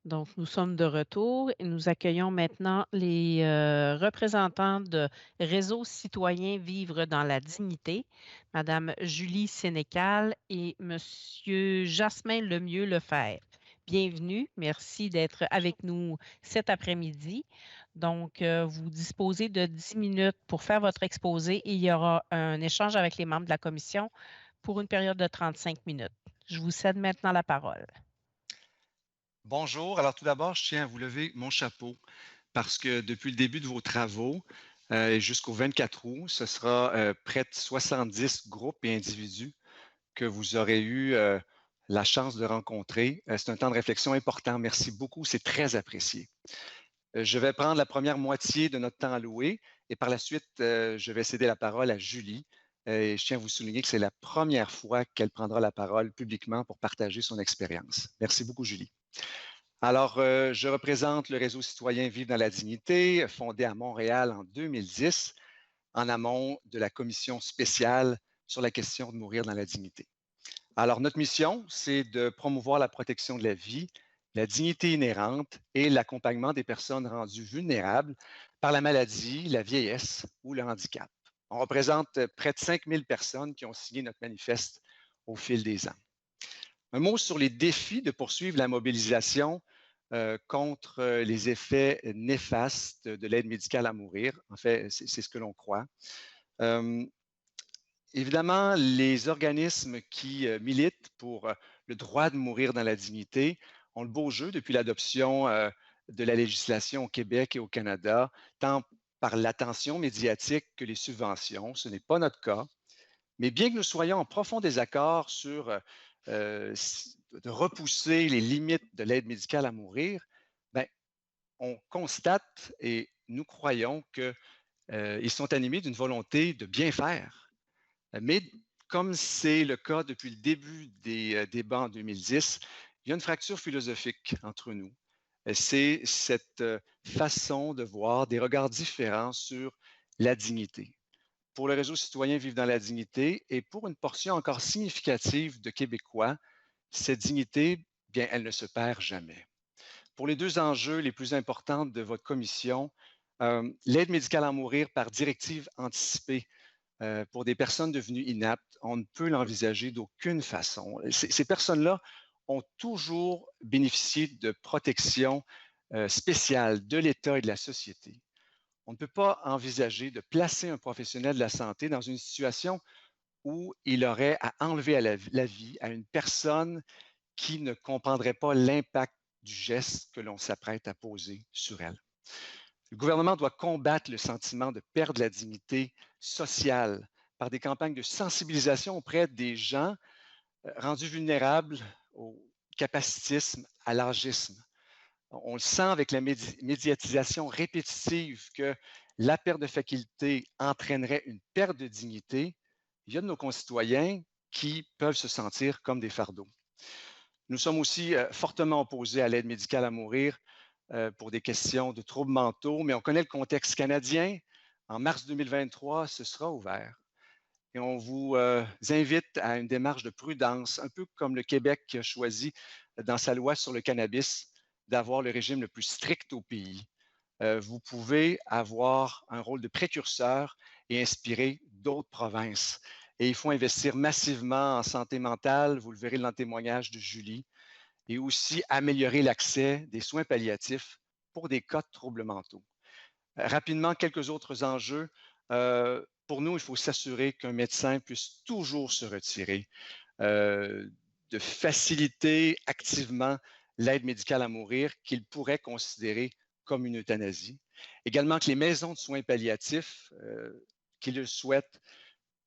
Donc, nous sommes de retour et nous accueillons maintenant les représentants de Réseau citoyen Vivre dans la dignité, Madame Julie Sénécal et Monsieur Jasmin Lemieux-Lefebvre. Bienvenue, merci d'être avec nous cet après-midi. Donc, vous disposez de 10 minutes pour faire votre exposé et il y aura un échange avec les membres de la commission pour une période de 35 minutes. Je vous cède maintenant la parole. Bonjour. Alors tout d'abord, je tiens à vous lever mon chapeau parce que depuis le début de vos travaux et jusqu'au 24 août, ce sera près de 70 groupes et individus que vous aurez eu la chance de rencontrer. C'est un temps de réflexion important. Merci beaucoup. C'est très apprécié. Je vais prendre la première moitié de notre temps alloué et par la suite, je vais céder la parole à Julie. Et je tiens à vous souligner que c'est la première fois qu'elle prendra la parole publiquement pour partager son expérience. Merci beaucoup, Julie. Alors, je représente le Réseau citoyen Vivre dans la dignité, fondé à Montréal en 2010, en amont de la commission spéciale sur la question de mourir dans la dignité. Alors, notre mission, c'est de promouvoir la protection de la vie, la dignité inhérente et l'accompagnement des personnes rendues vulnérables par la maladie, la vieillesse ou le handicap. On représente près de 5000 personnes qui ont signé notre manifeste au fil des ans. Un mot sur les défis de poursuivre la mobilisation contre les effets néfastes de l'aide médicale à mourir. En fait, c'est ce que l'on croit. Euh, Évidemment, les organismes qui militent pour le droit de mourir dans la dignité ont le beau jeu depuis l'adoption de la législation au Québec et au Canada, tant par l'attention médiatique que les subventions. Ce n'est pas notre cas. Mais bien que nous soyons en profond désaccord sur de repousser les limites de l'aide médicale à mourir, ben, on constate et nous croyons qu'ils sont animés d'une volonté de bien faire. Mais comme c'est le cas depuis le début des débats en 2010, il y a une fracture philosophique entre nous. C'est cette façon de voir des regards différents sur la dignité. Pour le Réseau citoyen Vivre dans la dignité et pour une portion encore significative de Québécois, cette dignité, bien, elle ne se perd jamais. Pour les deux enjeux les plus importants de votre commission, l'aide médicale à mourir par directive anticipée pour des personnes devenues inaptes, on ne peut l'envisager d'aucune façon. Ces personnes-là ont toujours bénéficié de protection spéciale de l'État et de la société. On ne peut pas envisager de placer un professionnel de la santé dans une situation où il aurait à enlever la vie à une personne qui ne comprendrait pas l'impact du geste que l'on s'apprête à poser sur elle. Le gouvernement doit combattre le sentiment de perdre la dignité sociale par des campagnes de sensibilisation auprès des gens rendus vulnérables au capacitisme, à l'âgisme. On le sent avec la médiatisation répétitive que la perte de faculté entraînerait une perte de dignité. Il y a de nos concitoyens qui peuvent se sentir comme des fardeaux. Nous sommes aussi fortement opposés à l'aide médicale à mourir pour des questions de troubles mentaux, mais on connaît le contexte canadien. En mars 2023, ce sera ouvert. Et on vous invite à une démarche de prudence, un peu comme le Québec qui a choisi dans sa loi sur le cannabis d'avoir le régime le plus strict au pays. Vous pouvez avoir un rôle de précurseur et inspirer d'autres provinces. Et il faut investir massivement en santé mentale, vous le verrez dans le témoignage de Julie, et aussi améliorer l'accès des soins palliatifs pour des cas de troubles mentaux. Rapidement, quelques autres enjeux. Pour nous, il faut s'assurer qu'un médecin puisse toujours se retirer, de faciliter activement l'aide médicale à mourir qu'il pourrait considérer comme une euthanasie. Également, que les maisons de soins palliatifs qui le souhaitent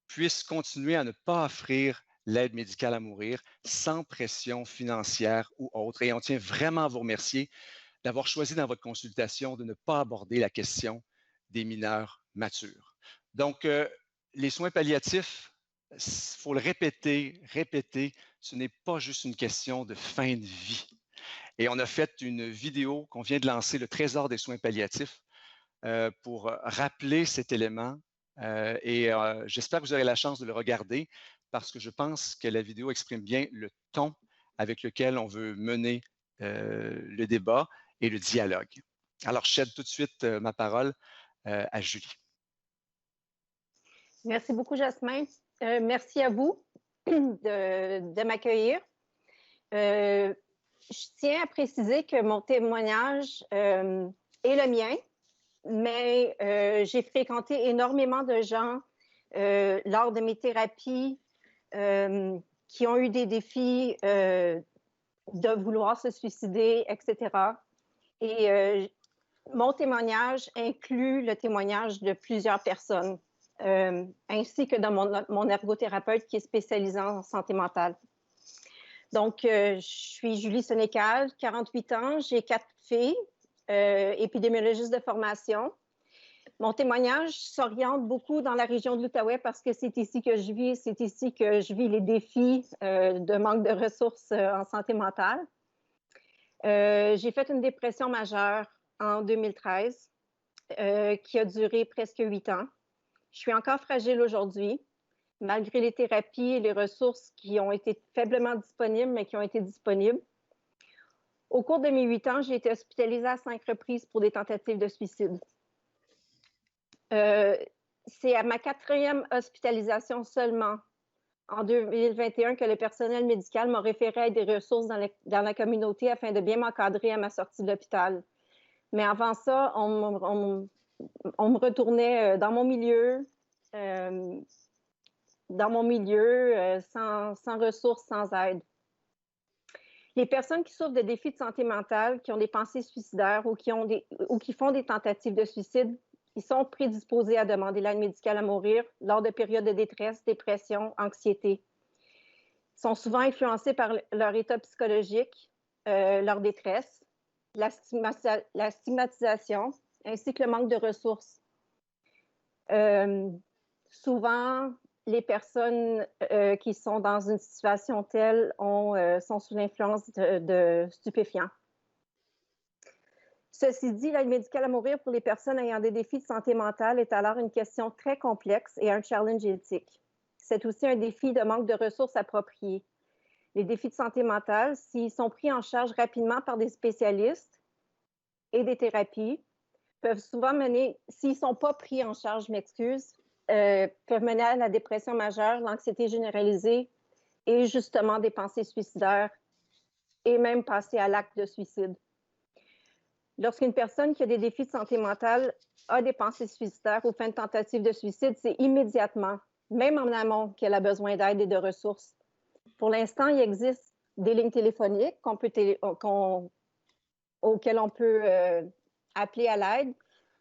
puissent continuer à ne pas offrir l'aide médicale à mourir sans pression financière ou autre. Et on tient vraiment à vous remercier d'avoir choisi dans votre consultation de ne pas aborder la question des mineurs matures. Donc, les soins palliatifs, il faut le répéter, ce n'est pas juste une question de fin de vie. Et on a fait une vidéo qu'on vient de lancer, le Trésor des soins palliatifs, pour rappeler cet élément. J'espère que vous aurez la chance de le regarder parce que je pense que la vidéo exprime bien le ton avec lequel on veut mener le débat et le dialogue. Alors, je cède tout de suite ma parole à Julie. Merci beaucoup, Jasmin. Merci à vous de m'accueillir. Je tiens à préciser que mon témoignage est le mien, mais j'ai fréquenté énormément de gens lors de mes thérapies qui ont eu des défis de vouloir se suicider, etc. Et mon témoignage inclut le témoignage de plusieurs personnes, ainsi que de mon ergothérapeute qui est spécialisé en santé mentale. Donc, je suis Julie Sénécal, 48 ans, j'ai 4 filles, épidémiologiste de formation. Mon témoignage s'oriente beaucoup dans la région de l'Outaouais parce que c'est ici que je vis, c'est ici que je vis les défis de manque de ressources en santé mentale. J'ai fait une dépression majeure en 2013 qui a duré presque 8 ans. Je suis encore fragile aujourd'hui, malgré les thérapies et les ressources qui ont été faiblement disponibles, mais qui ont été disponibles. Au cours de mes 8 ans, j'ai été hospitalisée à 5 reprises pour des tentatives de suicide. C'est à ma 4e hospitalisation seulement, en 2021, que le personnel médical m'a référé à des ressources dans la communauté afin de bien m'encadrer à ma sortie de l'hôpital. Mais avant ça, on me retournait dans mon milieu, sans ressources, sans aide. Les personnes qui souffrent de défis de santé mentale, qui ont des pensées suicidaires ou qui font des tentatives de suicide, ils sont prédisposés à demander l'aide médicale à mourir lors de périodes de détresse, dépression, anxiété. Ils sont souvent influencés par leur état psychologique, leur détresse, la stigmatisation, ainsi que le manque de ressources. Souvent, les personnes qui sont dans une situation telle sont sous l'influence de stupéfiants. Ceci dit, l'aide médicale à mourir pour les personnes ayant des défis de santé mentale est alors une question très complexe et un challenge éthique. C'est aussi un défi de manque de ressources appropriées. Les défis de santé mentale, s'ils sont pris en charge rapidement par des spécialistes et des thérapies, peuvent souvent mener, s'ils ne sont pas pris en charge, peuvent mener à la dépression majeure, l'anxiété généralisée et justement des pensées suicidaires et même passer à l'acte de suicide. Lorsqu'une personne qui a des défis de santé mentale a des pensées suicidaires ou fait une tentative de suicide, c'est immédiatement, même en amont, qu'elle a besoin d'aide et de ressources. Pour l'instant, il existe des lignes téléphoniques auxquelles on peut appeler à l'aide,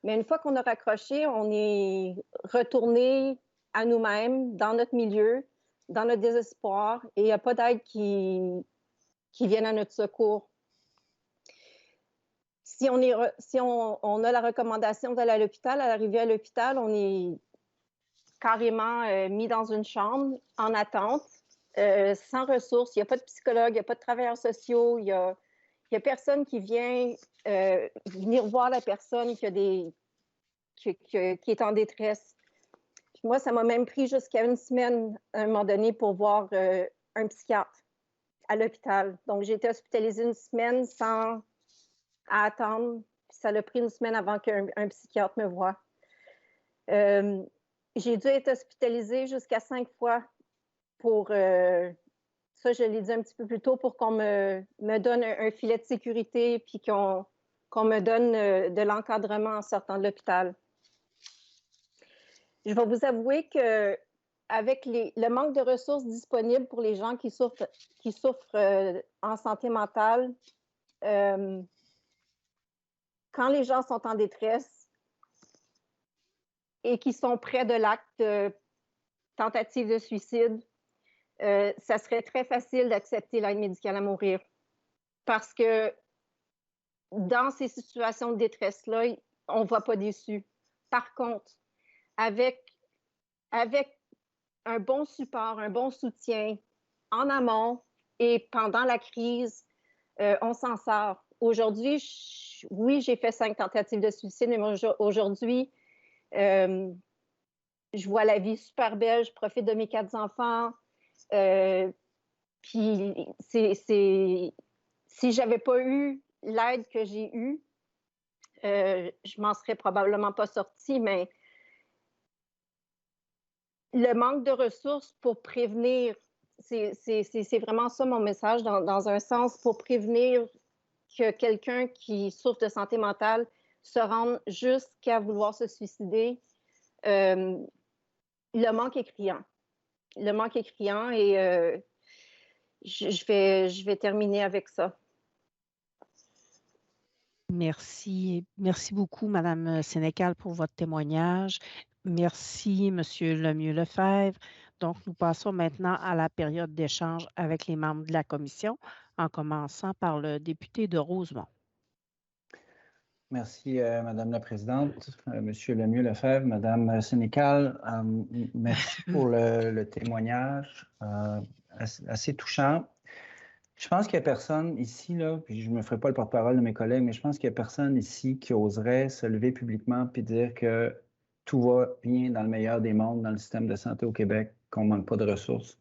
mais une fois qu'on a raccroché, on est retourné à nous-mêmes, dans notre milieu, dans notre désespoir, et il n'y a pas d'aide qui vienne à notre secours. Si on a la recommandation d'aller à l'hôpital, à l'arrivée à l'hôpital, on est carrément mis dans une chambre en attente, sans ressources. Il n'y a pas de psychologue, il n'y a pas de travailleurs sociaux, il y a personne qui vient venir voir la personne qui est en détresse. Puis moi, ça m'a même pris jusqu'à 1 semaine à un moment donné pour voir un psychiatre à l'hôpital. Donc, j'ai été hospitalisée 1 semaine sans attendre. Puis ça a pris 1 semaine avant qu'un psychiatre me voie. J'ai dû être hospitalisée jusqu'à 5 fois pour, ça je l'ai dit un petit peu plus tôt, pour qu'on me donne un filet de sécurité puis qu'on me donne de l'encadrement en sortant de l'hôpital. Je vais vous avouer qu'avec le manque de ressources disponibles pour les gens qui souffrent en santé mentale, quand les gens sont en détresse et qui sont près de l'acte de tentative de suicide, ça serait très facile d'accepter l'aide médicale à mourir. Parce que dans ces situations de détresse-là, on ne voit pas d'issue. Par contre, avec un bon support, un bon soutien en amont et pendant la crise, on s'en sort. Aujourd'hui, oui, j'ai fait 5 tentatives de suicide, mais aujourd'hui, je vois la vie super belle, je profite de mes 4 enfants. Puis si je n'avais pas eu l'aide que j'ai eue, je m'en serais probablement pas sortie, mais le manque de ressources pour prévenir, c'est vraiment ça mon message, dans un sens, pour prévenir que quelqu'un qui souffre de santé mentale se rende jusqu'à vouloir se suicider. Le manque est criant. Le manque est criant et je vais terminer avec ça. Merci. Merci beaucoup, Madame Sénécal, pour votre témoignage. Merci, Monsieur Lemieux-Lefebvre. Donc, nous passons maintenant à la période d'échange avec les membres de la commission, en commençant par le député de Rosemont. Merci, Madame la Présidente, Monsieur Lemieux-Lefebvre, Madame Sénécal. Merci pour le témoignage assez touchant. Je pense qu'il n'y a personne ici, là, puis je ne me ferai pas le porte-parole de mes collègues, mais je pense qu'il n'y a personne ici qui oserait se lever publiquement et dire que tout va bien dans le meilleur des mondes dans le système de santé au Québec, qu'on ne manque pas de ressources,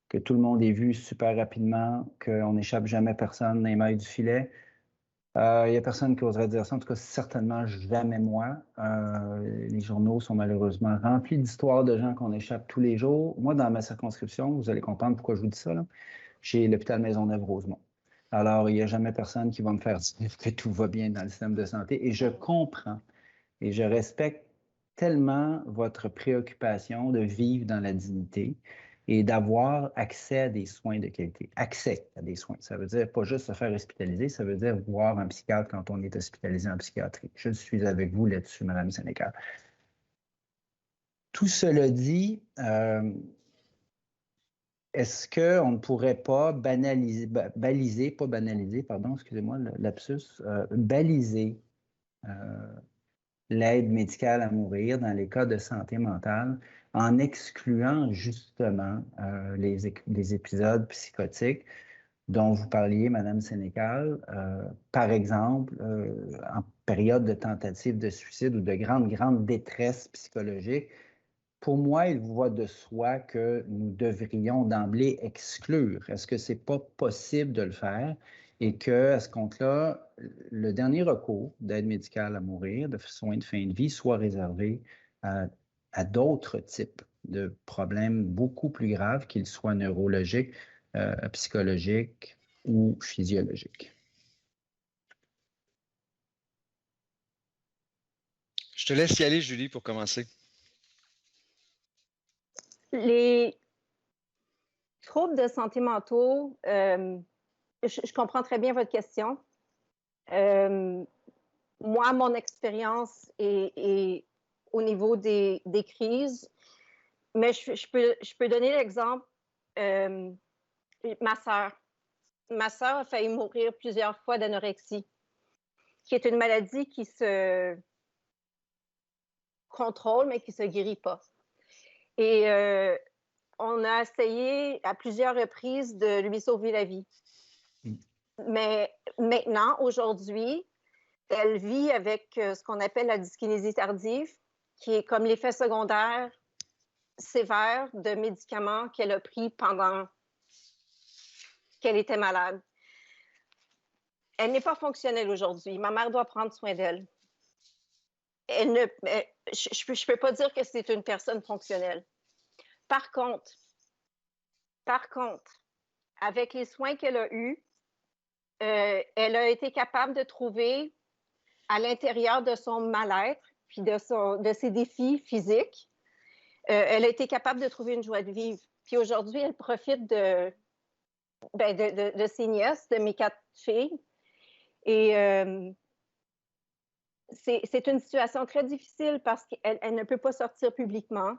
que tout le monde est vu super rapidement, qu'on n'échappe jamais personne dans les mailles du filet. Il n'y a personne qui oserait dire ça, en tout cas certainement jamais moi. Les journaux sont malheureusement remplis d'histoires de gens qu'on échappe tous les jours. Moi, dans ma circonscription, vous allez comprendre pourquoi je vous dis ça, là, j'ai l'hôpital Maisonneuve-Rosemont. Alors, il n'y a jamais personne qui va me faire dire que tout va bien dans le système de santé. Et je comprends et je respecte tellement votre préoccupation de vivre dans la dignité et d'avoir accès à des soins de qualité. Accès à des soins. Ça veut dire pas juste se faire hospitaliser, ça veut dire voir un psychiatre quand on est hospitalisé en psychiatrie. Je suis avec vous là-dessus, Mme Sénécal. Tout cela dit, est-ce qu'on ne pourrait pas baliser l'aide médicale à mourir dans les cas de santé mentale en excluant justement les épisodes psychotiques dont vous parliez, Mme Sénécal, par exemple, en période de tentative de suicide ou de grande détresse psychologique. Pour moi, il va de soi que nous devrions d'emblée exclure. Est-ce que ce n'est pas possible de le faire et qu'à ce compte-là, le dernier recours d'aide médicale à mourir, de soins de fin de vie, soit réservé à d'autres types de problèmes beaucoup plus graves, qu'ils soient neurologiques, psychologiques ou physiologiques? Je te laisse y aller, Julie, pour commencer. Les troubles de santé mentaux, je comprends très bien votre question. Moi, mon expérience est au niveau des crises, mais je peux donner l'exemple. Ma sœur a failli mourir plusieurs fois d'anorexie, qui est une maladie qui se contrôle, mais qui ne se guérit pas. Et on a essayé à plusieurs reprises de lui sauver la vie. Mais maintenant, aujourd'hui, elle vit avec ce qu'on appelle la dyskinésie tardive, qui est comme l'effet secondaire sévère de médicaments qu'elle a pris pendant qu'elle était malade. Elle n'est pas fonctionnelle aujourd'hui. Ma mère doit prendre soin d'elle. Je ne peux pas dire que c'est une personne fonctionnelle. Par contre, avec les soins qu'elle a eus, elle a été capable de trouver à l'intérieur de son mal-être puis de ses défis physiques, elle a été capable de trouver une joie de vivre. Puis aujourd'hui, elle profite de ses nièces, de mes 4 filles. Et c'est une situation très difficile parce qu'elle ne peut pas sortir publiquement.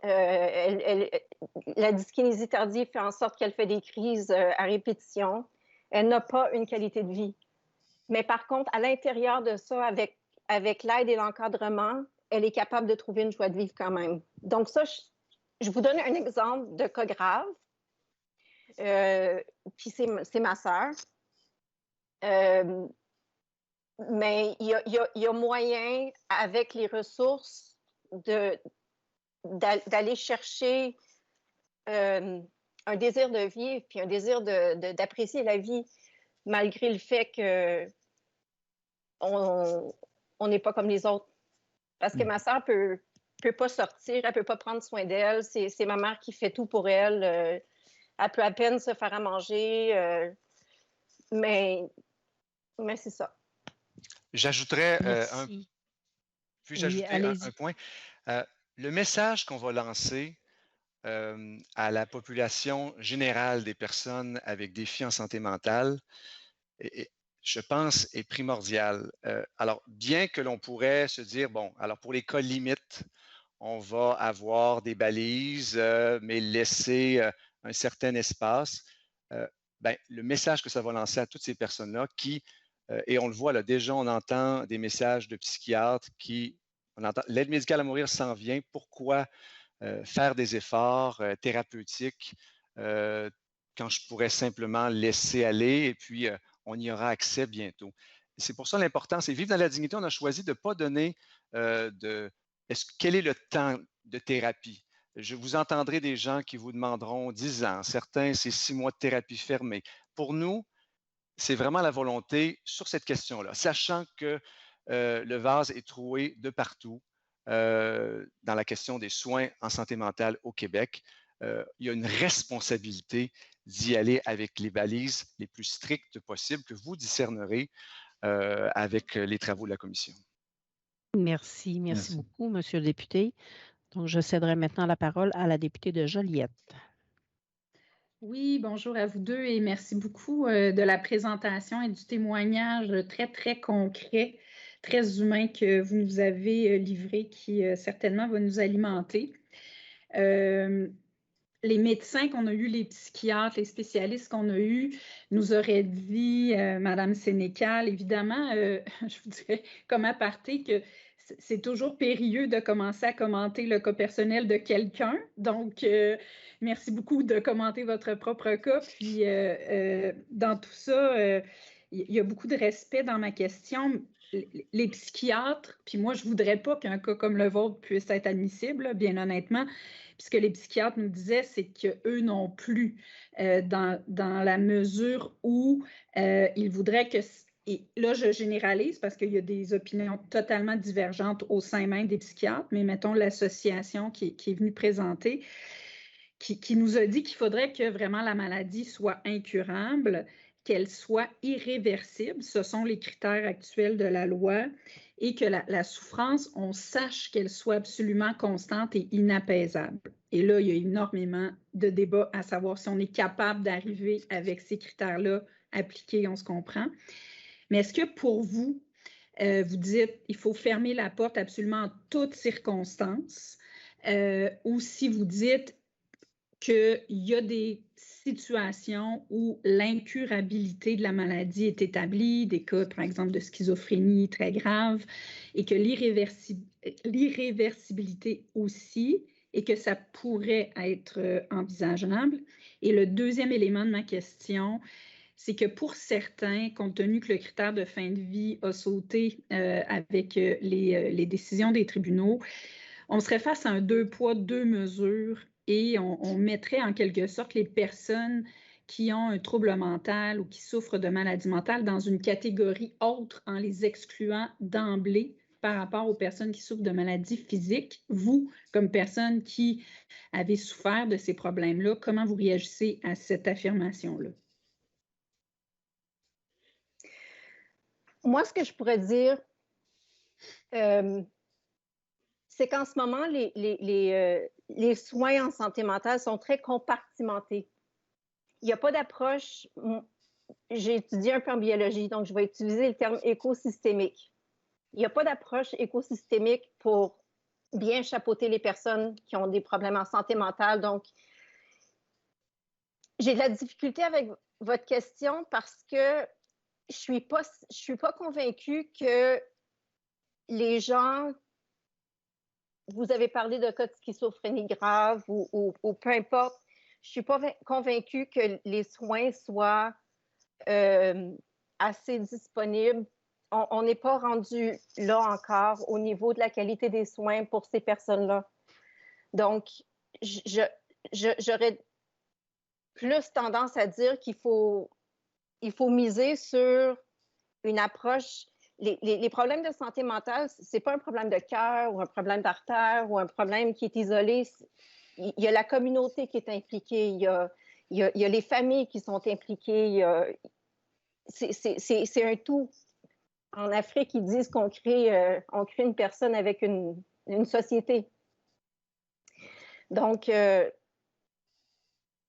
La dyskinésie tardive fait en sorte qu'elle fait des crises à répétition. Elle n'a pas une qualité de vie. Mais par contre, à l'intérieur de ça, avec l'aide et l'encadrement, elle est capable de trouver une joie de vivre quand même. Donc ça, je vous donne un exemple de cas grave. Puis c'est ma sœur. Mais il y a moyen, avec les ressources, d'aller chercher un désir de vivre puis un désir d'apprécier la vie malgré le fait qu'on n'est pas comme les autres. Parce que ma sœur peut pas sortir, elle peut pas prendre soin d'elle. C'est ma mère qui fait tout pour elle. Elle peut à peine se faire à manger. Mais c'est ça. J'ajouterais Merci. puis-je Oui, ajouter allez-y. un point? Le message qu'on va lancer à la population générale des personnes avec défis en santé mentale, je pense, est primordial. Alors, bien que l'on pourrait se dire, bon, alors pour les cas limites, on va avoir des balises, mais laisser un certain espace. Le message que ça va lancer à toutes ces personnes-là qui, et on le voit là, déjà, on entend des messages de psychiatres on entend l'aide médicale à mourir s'en vient. Pourquoi faire des efforts thérapeutiques quand je pourrais simplement laisser aller et puis on y aura accès bientôt. C'est pour ça l'important, c'est vivre dans la dignité. On a choisi de ne pas donner quel est le temps de thérapie? Je vous entendrai des gens qui vous demanderont 10 ans. Certains, c'est 6 mois de thérapie fermée. Pour nous, c'est vraiment la volonté sur cette question-là, sachant que le vase est troué de partout dans la question des soins en santé mentale au Québec. Il y a une responsabilité d'y aller avec les balises les plus strictes possibles que vous discernerez avec les travaux de la commission. Merci beaucoup, Monsieur le député. Donc, je céderai maintenant la parole à la députée de Joliette. Oui, bonjour à vous deux et merci beaucoup de la présentation et du témoignage très, très concret, très humain que vous nous avez livré, qui certainement va nous alimenter. Les médecins qu'on a eus, les psychiatres, les spécialistes qu'on a eus nous auraient dit, Madame Sénécal, évidemment, je vous dirais comme aparté que c'est toujours périlleux de commencer à commenter le cas personnel de quelqu'un. Donc, merci beaucoup de commenter votre propre cas. Puis, dans tout ça, il y a beaucoup de respect dans ma question. Les psychiatres, puis moi, je ne voudrais pas qu'un cas comme le vôtre puisse être admissible, bien honnêtement. Puis ce que les psychiatres nous disaient, c'est qu'eux non plus, dans la mesure où ils voudraient que... Et là, je généralise parce qu'il y a des opinions totalement divergentes au sein même des psychiatres, mais mettons l'association qui est venue présenter, qui nous a dit qu'il faudrait que vraiment la maladie soit incurable, qu'elle soit irréversible, ce sont les critères actuels de la loi, et que la souffrance, on sache qu'elle soit absolument constante et inapaisable. Et là, il y a énormément de débats à savoir si on est capable d'arriver avec ces critères-là appliqués, on se comprend. Mais est-ce que pour vous, vous dites il faut fermer la porte absolument en toutes circonstances, ou si vous dites qu'il y a des situations où l'incurabilité de la maladie est établie, des cas, par exemple, de schizophrénie très grave, et que l'irréversibilité aussi, et que ça pourrait être envisageable. Et le deuxième élément de ma question, c'est que pour certains, compte tenu que le critère de fin de vie a sauté avec les décisions des tribunaux, on serait face à un 2 poids, 2 mesures et on mettrait en quelque sorte les personnes qui ont un trouble mental ou qui souffrent de maladie mentale dans une catégorie autre en les excluant d'emblée par rapport aux personnes qui souffrent de maladies physiques. Vous, comme personne qui avez souffert de ces problèmes-là, comment vous réagissez à cette affirmation-là? Moi, ce que je pourrais dire, c'est qu'en ce moment, les soins en santé mentale sont très compartimentés. Il n'y a pas d'approche. J'ai étudié un peu en biologie, donc je vais utiliser le terme écosystémique. Il n'y a pas d'approche écosystémique pour bien chapeauter les personnes qui ont des problèmes en santé mentale. Donc, j'ai de la difficulté avec votre question parce que je ne suis pas convaincue que les gens... Vous avez parlé de cas de schizophrénie grave ou peu importe. Je ne suis pas convaincue que les soins soient assez disponibles. On n'est pas rendu là encore au niveau de la qualité des soins pour ces personnes-là. Donc, j'aurais plus tendance à dire qu'il faut il faut miser sur une approche. Les problèmes de santé mentale, ce n'est pas un problème de cœur ou un problème d'artère ou un problème qui est isolé. Il y a la communauté qui est impliquée, il y a les familles qui sont impliquées. C'est un tout. En Afrique, ils disent qu'on crée une personne avec une société. Donc, j'ai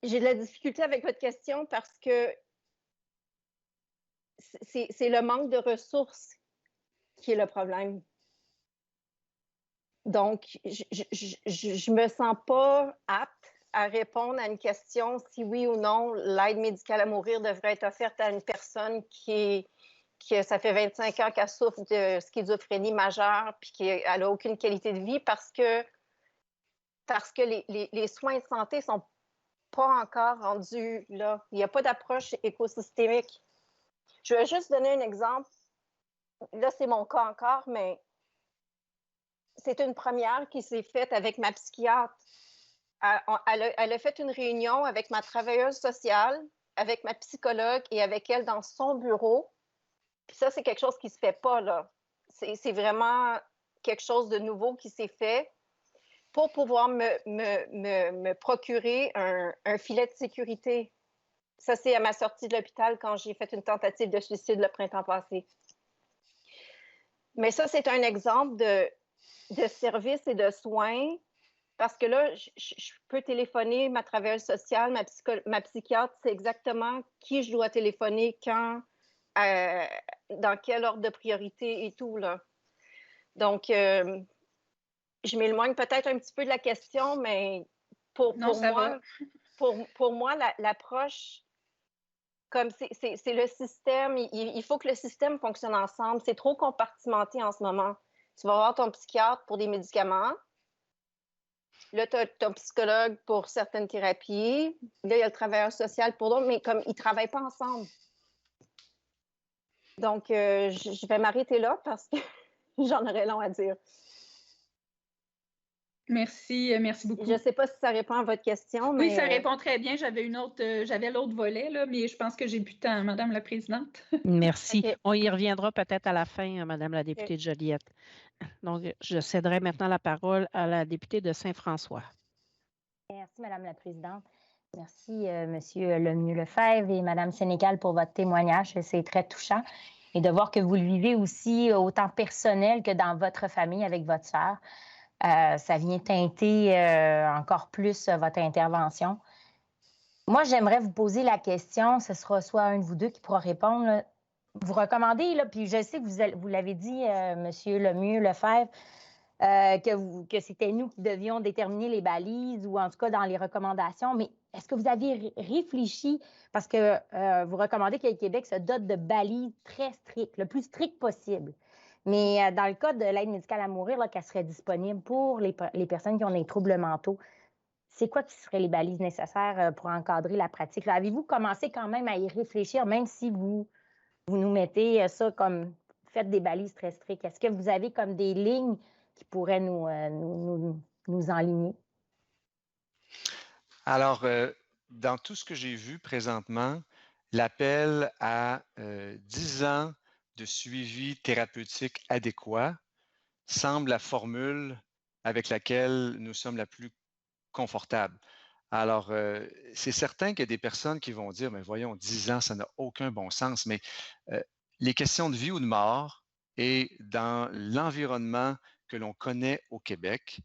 de la difficulté avec votre question parce que c'est le manque de ressources qui est le problème. Donc, je me sens pas apte à répondre à une question si oui ou non l'aide médicale à mourir devrait être offerte à une personne qui ça fait 25 ans qu'elle souffre de schizophrénie majeure puis qu'elle n'a aucune qualité de vie parce que les soins de santé ne sont pas encore rendus là. Il n'y a pas d'approche écosystémique. Je vais juste donner un exemple. Là, c'est mon cas encore, mais c'est une première qui s'est faite avec ma psychiatre. Elle a fait une réunion avec ma travailleuse sociale, avec ma psychologue et avec elle dans son bureau. Puis ça, c'est quelque chose qui ne se fait pas, là. C'est vraiment quelque chose de nouveau qui s'est fait pour pouvoir me procurer un filet de sécurité. Ça, c'est à ma sortie de l'hôpital quand j'ai fait une tentative de suicide le printemps passé. Mais ça, c'est un exemple de services et de soins parce que là, je peux téléphoner ma travailleuse sociale, ma psychiatre, c'est exactement qui je dois téléphoner, quand, dans quel ordre de priorité et tout, là. Donc, je m'éloigne peut-être un petit peu de la question, mais pour moi, l'approche, comme c'est le système, il faut que le système fonctionne ensemble. C'est trop compartimenté en ce moment. Tu vas voir ton psychiatre pour des médicaments. Là, tu as ton psychologue pour certaines thérapies. Là, il y a le travailleur social pour d'autres, mais comme ils ne travaillent pas ensemble. Donc, je vais m'arrêter là parce que j'en aurais long à dire. Merci beaucoup. Je ne sais pas si ça répond à votre question. Mais, oui, ça répond très bien. J'avais l'autre volet, là, mais je pense que j'ai plus de temps, Madame la Présidente. Merci. Okay. On y reviendra peut-être à la fin, Madame la députée de Joliette. Donc, je céderai maintenant la parole à la députée de Saint-François. Merci, Madame la Présidente. Merci, Monsieur Lemieux-Lefebvre et Madame Sénécal pour votre témoignage. C'est très touchant. Et de voir que vous le vivez aussi autant personnel que dans votre famille avec votre sœur. Ça vient teinter encore plus votre intervention. Moi, j'aimerais vous poser la question, ce sera soit un de vous deux qui pourra répondre. Là. Vous recommandez, là, puis je sais que vous l'avez dit, M. Lemieux-Lefebvre, que c'était nous qui devions déterminer les balises ou en tout cas dans les recommandations, mais est-ce que vous avez réfléchi, parce que vous recommandez que le Québec se dote de balises très strictes, le plus strict possible. Mais dans le cas de l'aide médicale à mourir, qu'elle serait disponible pour les personnes qui ont des troubles mentaux, c'est quoi qui seraient les balises nécessaires pour encadrer la pratique? Avez-vous commencé quand même à y réfléchir, même si vous nous mettez ça comme faites des balises très strictes? Est-ce que vous avez comme des lignes qui pourraient nous enligner? Alors, dans tout ce que j'ai vu présentement, l'appel à 10 ans de suivi thérapeutique adéquat semble la formule avec laquelle nous sommes la plus confortables. Alors, c'est certain qu'il y a des personnes qui vont dire, mais voyons, 10 ans, ça n'a aucun bon sens, mais les questions de vie ou de mort et dans l'environnement que l'on connaît au Québec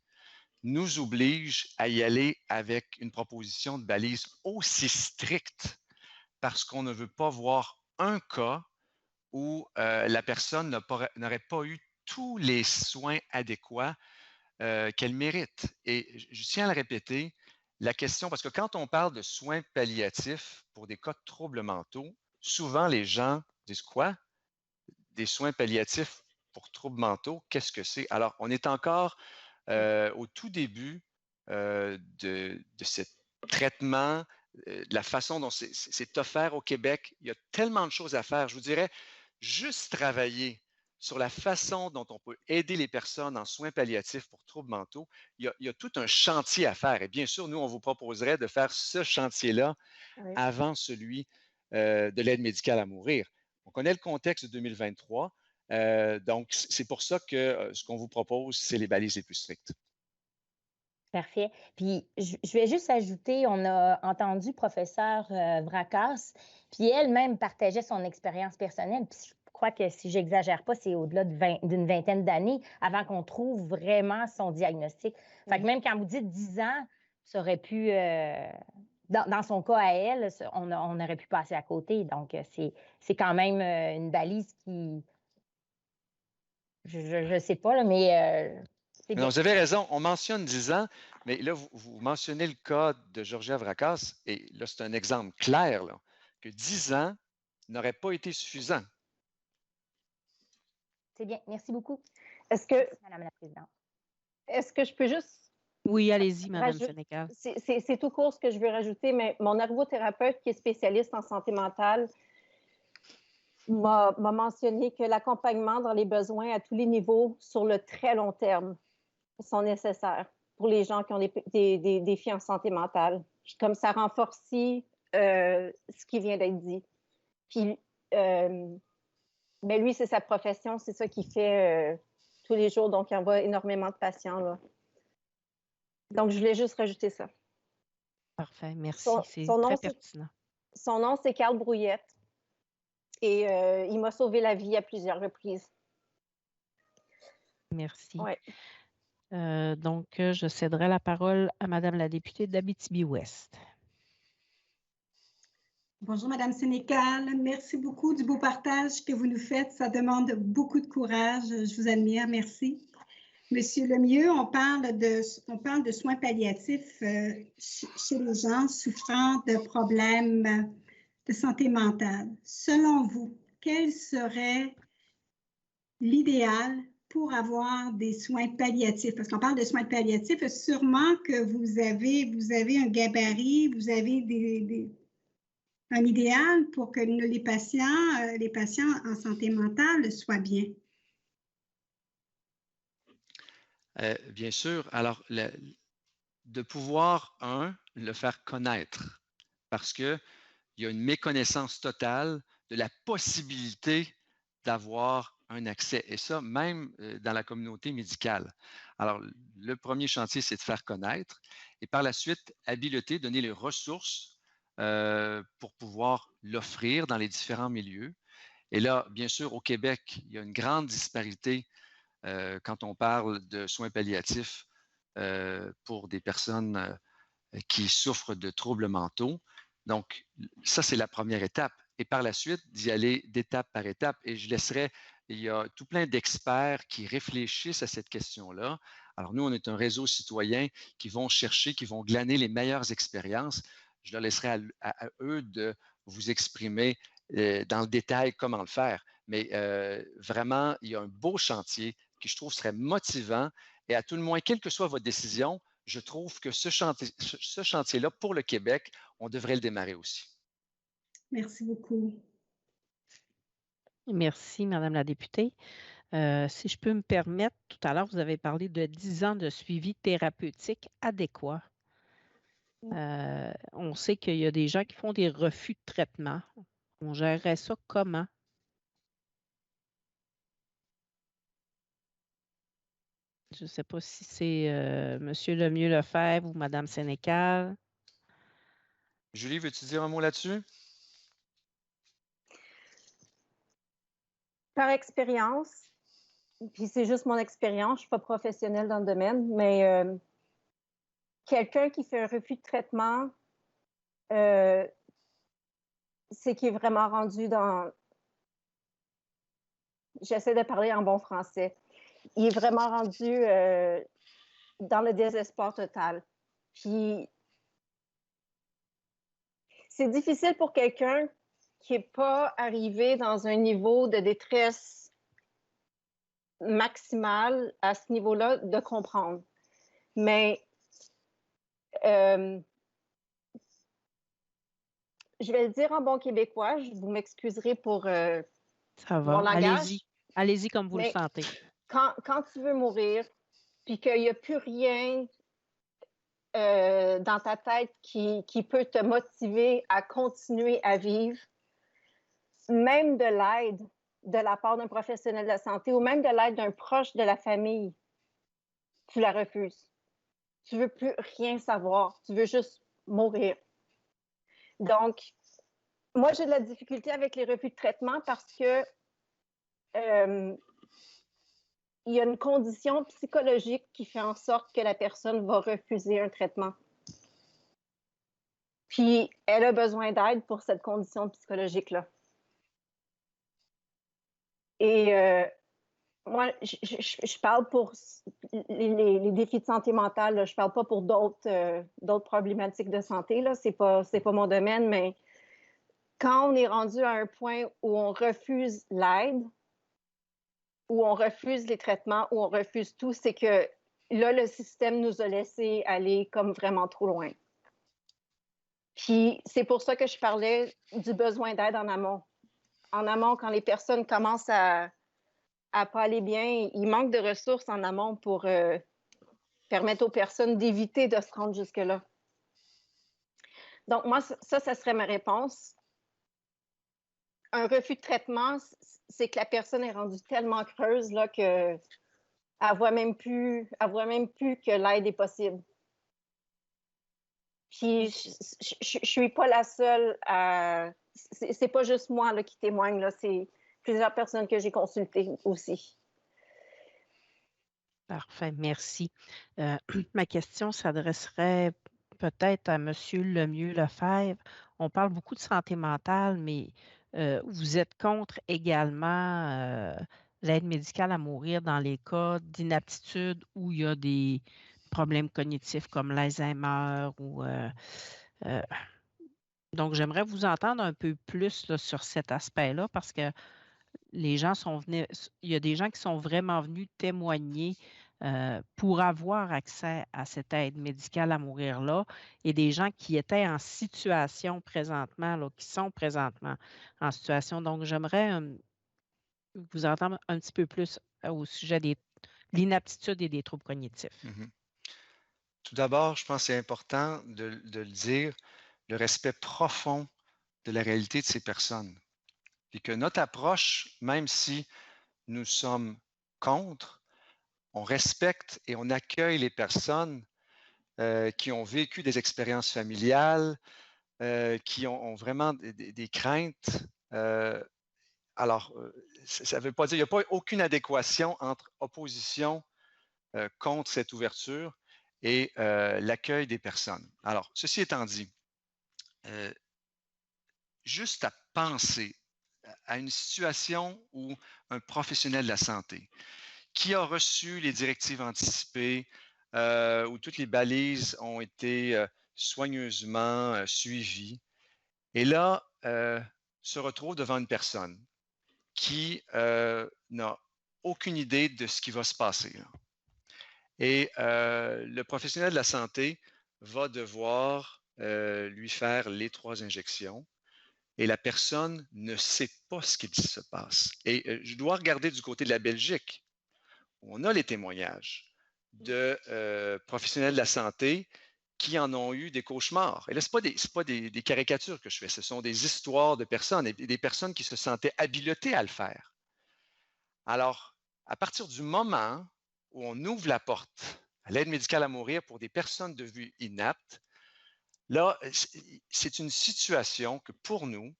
nous obligent à y aller avec une proposition de balise aussi stricte parce qu'on ne veut pas voir un cas où la personne n'aurait pas eu tous les soins adéquats qu'elle mérite. Et je tiens à le répéter, la question, parce que quand on parle de soins palliatifs pour des cas de troubles mentaux, souvent les gens disent quoi? Des soins palliatifs pour troubles mentaux, qu'est-ce que c'est? Alors, on est encore au tout début de ce traitement, de la façon dont c'est offert au Québec. Il y a tellement de choses à faire. Je vous dirais, juste travailler sur la façon dont on peut aider les personnes en soins palliatifs pour troubles mentaux, il y a tout un chantier à faire. Et bien sûr, nous, on vous proposerait de faire ce chantier-là avant celui de l'aide médicale à mourir. On connaît le contexte de 2023. Donc, c'est pour ça que ce qu'on vous propose, c'est les balises les plus strictes. Parfait. Puis, je vais juste ajouter, on a entendu professeur Vracas, puis elle-même partageait son expérience personnelle. Puis, je crois que si j'exagère pas, c'est au-delà d'une vingtaine d'années avant qu'on trouve vraiment son diagnostic. Fait que même quand vous dites 10 ans, ça aurait pu, dans son cas à elle, on aurait pu passer à côté. Donc, c'est quand même une balise qui, je sais pas, là, mais c'est bien. Non, vous avez raison, on mentionne 10 ans, mais là, vous mentionnez le cas de Georgia Vracas, et là, c'est un exemple clair, là, que 10 ans n'aurait pas été suffisant. C'est bien. Merci beaucoup. Est-ce que, Merci, Madame la Présidente. est-ce que je peux juste... Oui, allez-y, Madame Sénécal. C'est tout court ce que je veux rajouter, mais mon ergothérapeute qui est spécialiste en santé mentale m'a mentionné que l'accompagnement dans les besoins à tous les niveaux sur le très long terme sont nécessaires pour les gens qui ont des défis en santé mentale. Puis comme ça renforce ce qui vient d'être dit. Puis, mais lui, c'est sa profession, c'est ça qu'il fait tous les jours, donc il envoie énormément de patients, là. Donc, je voulais juste rajouter ça. Parfait, merci. C'est très pertinent. Son nom, c'est Carl Brouillette. Et il m'a sauvé la vie à plusieurs reprises. Merci. Ouais. Donc, je céderai la parole à Madame la députée d'Abitibi-Ouest. Bonjour, Madame Sénécal. Merci beaucoup du beau partage que vous nous faites. Ça demande beaucoup de courage. Je vous admire. Merci. Monsieur Lemieux, on parle de soins palliatifs chez les gens souffrant de problèmes de santé mentale. Selon vous, quel serait l'idéal pour avoir des soins palliatifs? Parce qu'on parle de soins palliatifs, sûrement que vous avez un gabarit, vous avez un idéal pour que les patients en santé mentale soient bien. Bien sûr. Alors, de pouvoir, le faire connaître, parce qu'il y a une méconnaissance totale de la possibilité d'avoir un accès, et ça, même dans la communauté médicale. Alors, le premier chantier, c'est de faire connaître, et par la suite, habiliter, donner les ressources pour pouvoir l'offrir dans les différents milieux. Et là, bien sûr, au Québec, il y a une grande disparité quand on parle de soins palliatifs pour des personnes qui souffrent de troubles mentaux. Donc, ça, c'est la première étape. Et par la suite, d'y aller d'étape par étape. Et je laisserai, il y a tout plein d'experts qui réfléchissent à cette question-là. Alors, nous, on est un réseau citoyen qui vont chercher, qui vont glaner les meilleures expériences. Je leur laisserai à eux de vous exprimer dans le détail comment le faire. Mais vraiment, il y a un beau chantier qui, je trouve, serait motivant. Et à tout le moins, quelle que soit votre décision, je trouve que ce chantier-là, pour le Québec, on devrait le démarrer aussi. Merci beaucoup. Merci, Madame la députée. Si je peux me permettre, tout à l'heure, vous avez parlé de 10 ans de suivi thérapeutique adéquat. On sait qu'il y a des gens qui font des refus de traitement. On gérerait ça comment? Je ne sais pas si c'est M. Lemieux-Lefebvre ou Mme Sénécal. Julie, veux-tu dire un mot là-dessus? Par expérience, puis c'est juste mon expérience, je ne suis pas professionnelle dans le domaine, mais quelqu'un qui fait un refus de traitement, c'est qu'il est vraiment rendu dans... J'essaie de parler en bon français. Il est vraiment rendu dans le désespoir total. Puis, c'est difficile pour quelqu'un qui n'est pas arrivé dans un niveau de détresse maximale à ce niveau-là de comprendre. Mais je vais le dire en bon québécois, vous m'excuserez pour Ça va. mon langage. Allez-y. Allez-y comme vous le sentez. Quand tu veux mourir, puis qu'il n'y a plus rien dans ta tête qui peut te motiver à continuer à vivre, même de l'aide de la part d'un professionnel de la santé ou même de l'aide d'un proche de la famille, tu la refuses. Tu ne veux plus rien savoir. Tu veux juste mourir. Donc, moi, j'ai de la difficulté avec les refus de traitement parce que il y a une condition psychologique qui fait en sorte que la personne va refuser un traitement. Puis, elle a besoin d'aide pour cette condition psychologique-là. Et moi, je parle pour les défis de santé mentale, là. Je ne parle pas pour d'autres problématiques de santé. Ce n'est pas mon domaine, mais quand on est rendu à un point où on refuse l'aide, où on refuse les traitements, où on refuse tout, c'est que là, le système nous a laissé aller comme vraiment trop loin. Puis c'est pour ça que je parlais du besoin d'aide en amont. En amont, quand les personnes commencent à pas aller bien, il manque de ressources en amont pour permettre aux personnes d'éviter de se rendre jusque-là. Donc, moi, ça serait ma réponse. Un refus de traitement, c'est que la personne est rendue tellement creuse là, qu'elle ne voit même plus que l'aide est possible. Puis, je ne suis pas la seule à... C'est pas juste moi là, qui témoigne, là, c'est plusieurs personnes que j'ai consultées aussi. Parfait, merci. Ma question s'adresserait peut-être à M. Lemieux-Lefebvre. On parle beaucoup de santé mentale, mais vous êtes contre également l'aide médicale à mourir dans les cas d'inaptitude où il y a des problèmes cognitifs comme l'Alzheimer ou... donc, j'aimerais vous entendre un peu plus là, sur cet aspect-là parce que les gens sont venus, il y a des gens qui sont vraiment venus témoigner pour avoir accès à cette aide médicale à mourir-là et des gens qui étaient en situation présentement, là, qui sont présentement en situation. Donc, j'aimerais vous entendre un petit peu plus au sujet de l'inaptitude et des troubles cognitifs. Mm-hmm. Tout d'abord, je pense que c'est important de le dire, le respect profond de la réalité de ces personnes. Puis que notre approche, même si nous sommes contre, on respecte et on accueille les personnes qui ont vécu des expériences familiales, qui ont vraiment des craintes. Alors, ça ne veut pas dire, il n'y a pas aucune adéquation entre opposition contre cette ouverture et l'accueil des personnes. Alors, ceci étant dit, juste à penser à une situation où un professionnel de la santé qui a reçu les directives anticipées, où toutes les balises ont été soigneusement suivies, et là, se retrouve devant une personne qui n'a aucune idée de ce qui va se passer, là. Et le professionnel de la santé va devoir lui faire les 3 injections et la personne ne sait pas ce qu'il se passe. Et je dois regarder du côté de la Belgique, où on a les témoignages de professionnels de la santé qui en ont eu des cauchemars. Et là, ce n'est pas des caricatures que je fais, ce sont des histoires de personnes, et des personnes qui se sentaient habilitées à le faire. Alors, à partir du moment où on ouvre la porte à l'aide médicale à mourir pour des personnes devenues inaptes, là, c'est une situation que pour nous,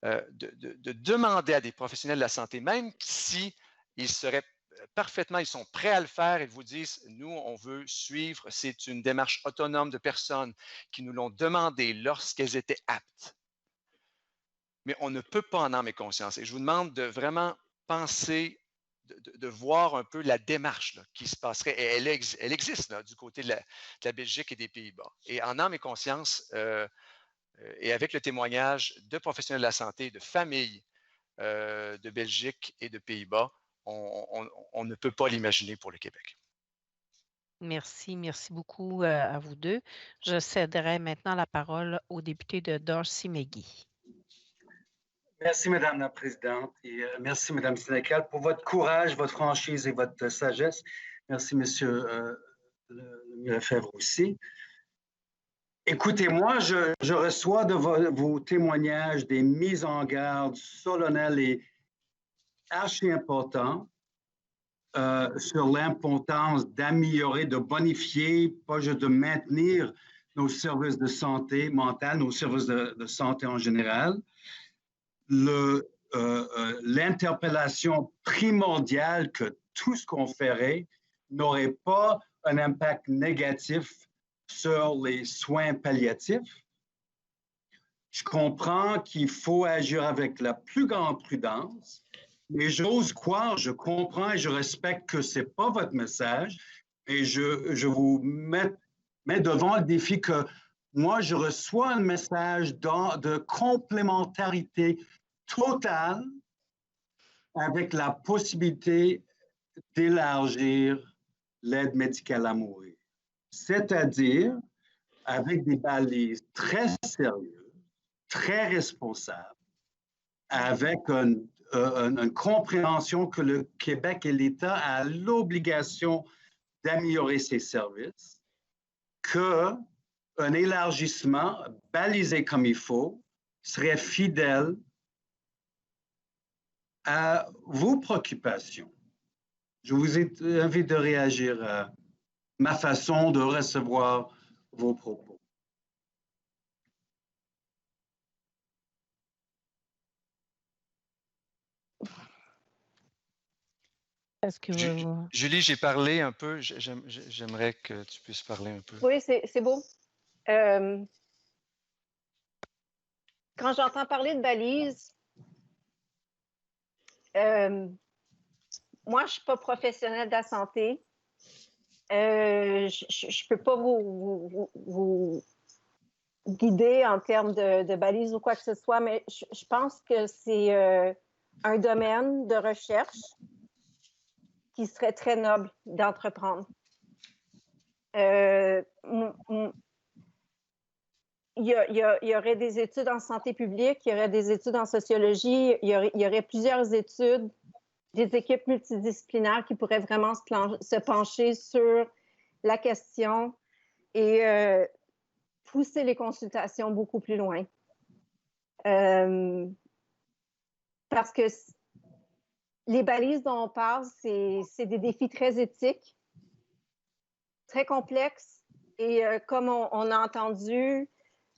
de demander à des professionnels de la santé, même si ils seraient parfaitement, ils sont prêts à le faire, ils vous disent, nous, on veut suivre, c'est une démarche autonome de personnes qui nous l'ont demandé lorsqu'elles étaient aptes. Mais on ne peut pas en âme et conscience. Et je vous demande de vraiment penser, de voir un peu la démarche là, qui se passerait. Et elle existe là, du côté de la Belgique et des Pays-Bas. Et en âme et conscience, et avec le témoignage de professionnels de la santé, de familles de Belgique et de Pays-Bas, on ne peut pas l'imaginer pour le Québec. Merci beaucoup à vous deux. Je céderai maintenant la parole au député de Darcy-McGee. Merci, Madame la Présidente, et merci, Madame Sénécal, pour votre courage, votre franchise et votre sagesse. Merci, Monsieur Lemieux-Lefebvre aussi. Écoutez-moi, je reçois de vos témoignages des mises en garde solennelles et archi importantes sur l'importance d'améliorer, de bonifier, pas juste de maintenir nos services de santé mentale, nos services de santé en général. L'interpellation primordiale que tout ce qu'on ferait n'aurait pas un impact négatif sur les soins palliatifs. Je comprends qu'il faut agir avec la plus grande prudence, mais j'ose croire, je comprends et je respecte que ce n'est pas votre message, et je vous mets devant le défi que moi, je reçois un message de complémentarité totale avec la possibilité d'élargir l'aide médicale à mourir. C'est-à-dire avec des balises très sérieuses, très responsables, avec une compréhension que le Québec et l'État a l'obligation d'améliorer ses services, qu'un élargissement balisé comme il faut serait fidèle à vos préoccupations. Je vous invite de réagir à ma façon de recevoir vos propos. Est-ce que Julie, j'ai parlé un peu. J'aimerais que tu puisses parler un peu. Oui, c'est beau. Quand j'entends parler de balises, moi, je ne suis pas professionnelle de la santé. Je ne peux pas vous guider en termes de balises ou quoi que ce soit, mais je pense que c'est un domaine de recherche qui serait très noble d'entreprendre. Il y aurait des études en santé publique, il y aurait des études en sociologie, il y aurait plusieurs études, des équipes multidisciplinaires qui pourraient vraiment se pencher sur la question et pousser les consultations beaucoup plus loin. Parce que les balises dont on parle, c'est des défis très éthiques, très complexes. Et comme on a entendu,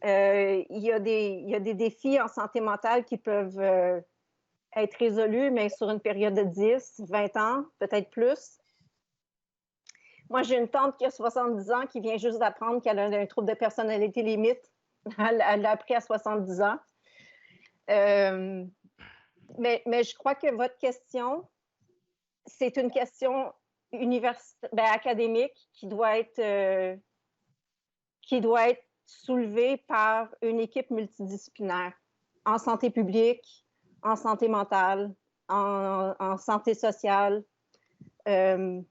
il y a des défis en santé mentale qui peuvent être résolus, mais sur une période de 10, 20 ans, peut-être plus. Moi, j'ai une tante qui a 70 ans qui vient juste d'apprendre qu'elle a un trouble de personnalité limite. Elle l'a appris à 70 ans. Mais je crois que votre question, c'est une question académique qui doit être soulevée par une équipe multidisciplinaire en santé publique, en santé mentale, en santé sociale. Je ne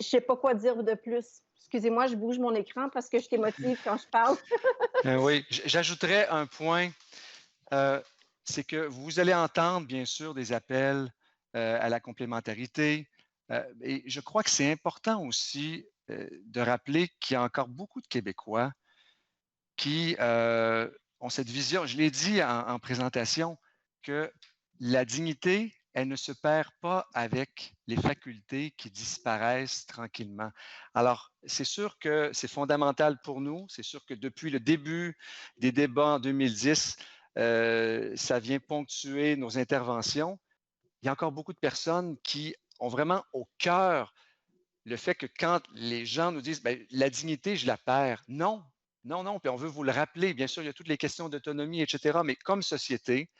sais pas quoi dire de plus. Excusez-moi, je bouge mon écran parce que je t'émotive quand je parle. Oui, j'ajouterais un point. C'est que vous allez entendre, bien sûr, des appels à la complémentarité. Et je crois que c'est important aussi de rappeler qu'il y a encore beaucoup de Québécois qui ont cette vision. Je l'ai dit en présentation, que la dignité, elle ne se perd pas avec les facultés qui disparaissent tranquillement. Alors, c'est sûr que c'est fondamental pour nous. C'est sûr que depuis le début des débats en 2010, ça vient ponctuer nos interventions. Il y a encore beaucoup de personnes qui ont vraiment au cœur le fait que quand les gens nous disent « la dignité, je la perds », non, puis on veut vous le rappeler. Bien sûr, il y a toutes les questions d'autonomie, etc., mais comme société,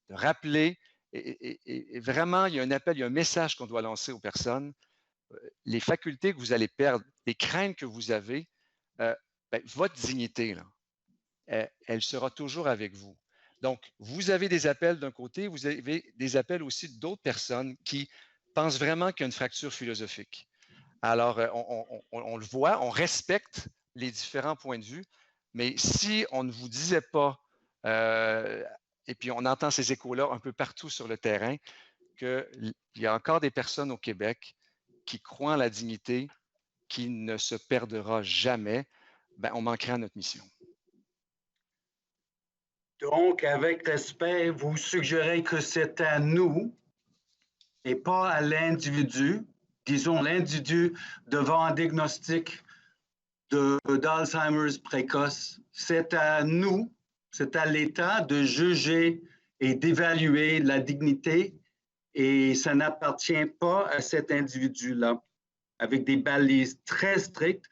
de rappeler, et vraiment, il y a un appel, il y a un message qu'on doit lancer aux personnes. Les facultés que vous allez perdre, les craintes que vous avez, votre dignité, là, elle sera toujours avec vous. Donc, vous avez des appels d'un côté, vous avez des appels aussi d'autres personnes qui pensent vraiment qu'il y a une fracture philosophique. Alors, on le voit, on respecte les différents points de vue, mais si on ne vous disait pas, et puis on entend ces échos-là un peu partout sur le terrain, qu'il y a encore des personnes au Québec qui croient en la dignité, qui ne se perdra jamais, on manquerait à notre mission. Donc, avec respect, vous suggérez que c'est à nous et pas à l'individu, disons l'individu devant un diagnostic d'Alzheimer's précoce, c'est à nous, c'est à l'État de juger et d'évaluer la dignité et ça n'appartient pas à cet individu-là, avec des balises très strictes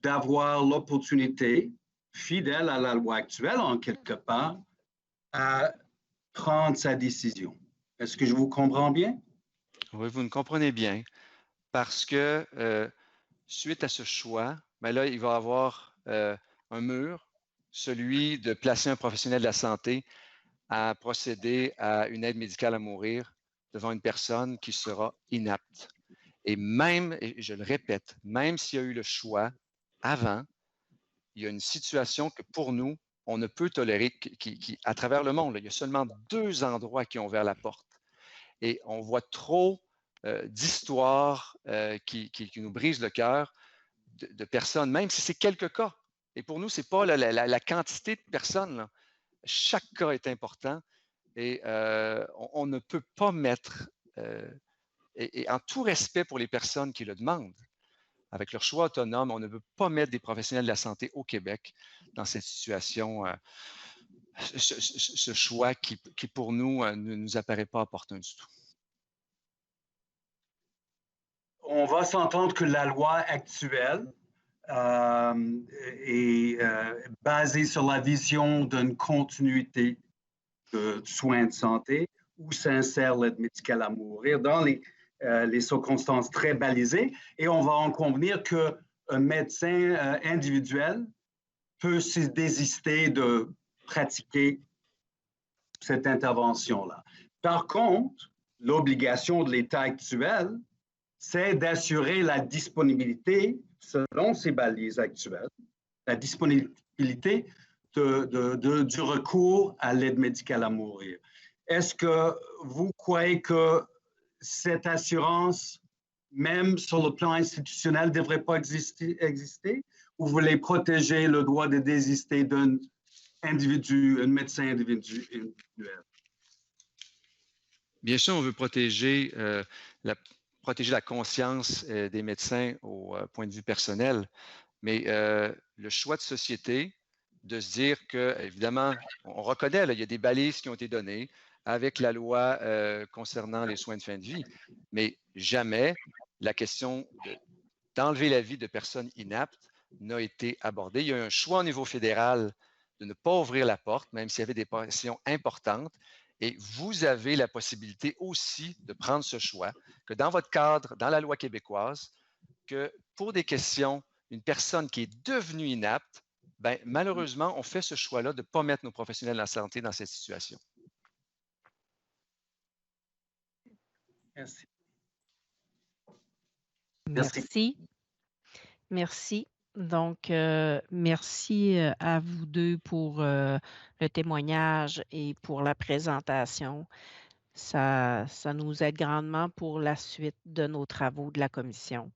d'avoir l'opportunité, fidèle à la loi actuelle en quelque part, à prendre sa décision. Est-ce que je vous comprends bien? Oui, vous me comprenez bien, parce que suite à ce choix, ben là, il va y avoir un mur, celui de placer un professionnel de la santé à procéder à une aide médicale à mourir devant une personne qui sera inapte. Et même, et je le répète, même s'il y a eu le choix avant, il y a une situation que pour nous, on ne peut tolérer à travers le monde. Là, il y a seulement 2 endroits qui ont ouvert la porte. Et on voit trop d'histoires qui nous brisent le cœur de personnes, même si c'est quelques cas. Et pour nous, ce n'est pas la quantité de personnes. Là. Chaque cas est important et on ne peut pas mettre, et en tout respect pour les personnes qui le demandent, avec leur choix autonome, on ne veut pas mettre des professionnels de la santé au Québec dans cette situation, ce choix qui pour nous, ne nous apparaît pas opportun du tout. On va s'entendre que la loi actuelle est basée sur la vision d'une continuité de soins de santé où s'insère l'aide médicale à mourir dans les circonstances très balisées. Et on va en convenir qu'un médecin individuel peut se désister de pratiquer cette intervention-là. Par contre, l'obligation de l'État actuel, c'est d'assurer la disponibilité, selon ces balises actuelles, la disponibilité du recours à l'aide médicale à mourir. Est-ce que vous croyez que cette assurance, même sur le plan institutionnel, ne devrait pas exister ou vous voulez protéger le droit de désister d'un individu, un médecin individuel? Bien sûr, on veut protéger la conscience des médecins au point de vue personnel, mais le choix de société, de se dire que, évidemment, on reconnaît, là, il y a des balises qui ont été données avec la loi concernant les soins de fin de vie, mais jamais la question d'enlever la vie de personnes inaptes n'a été abordée. Il y a eu un choix au niveau fédéral de ne pas ouvrir la porte, même s'il y avait des pressions importantes. Et vous avez la possibilité aussi de prendre ce choix, que dans votre cadre, dans la loi québécoise, que pour des questions, une personne qui est devenue inapte, ben, malheureusement, on fait ce choix-là de ne pas mettre nos professionnels de la santé dans cette situation. Merci. Merci. Merci. Donc, merci à vous deux pour le témoignage et pour la présentation. Ça nous aide grandement pour la suite de nos travaux de la commission.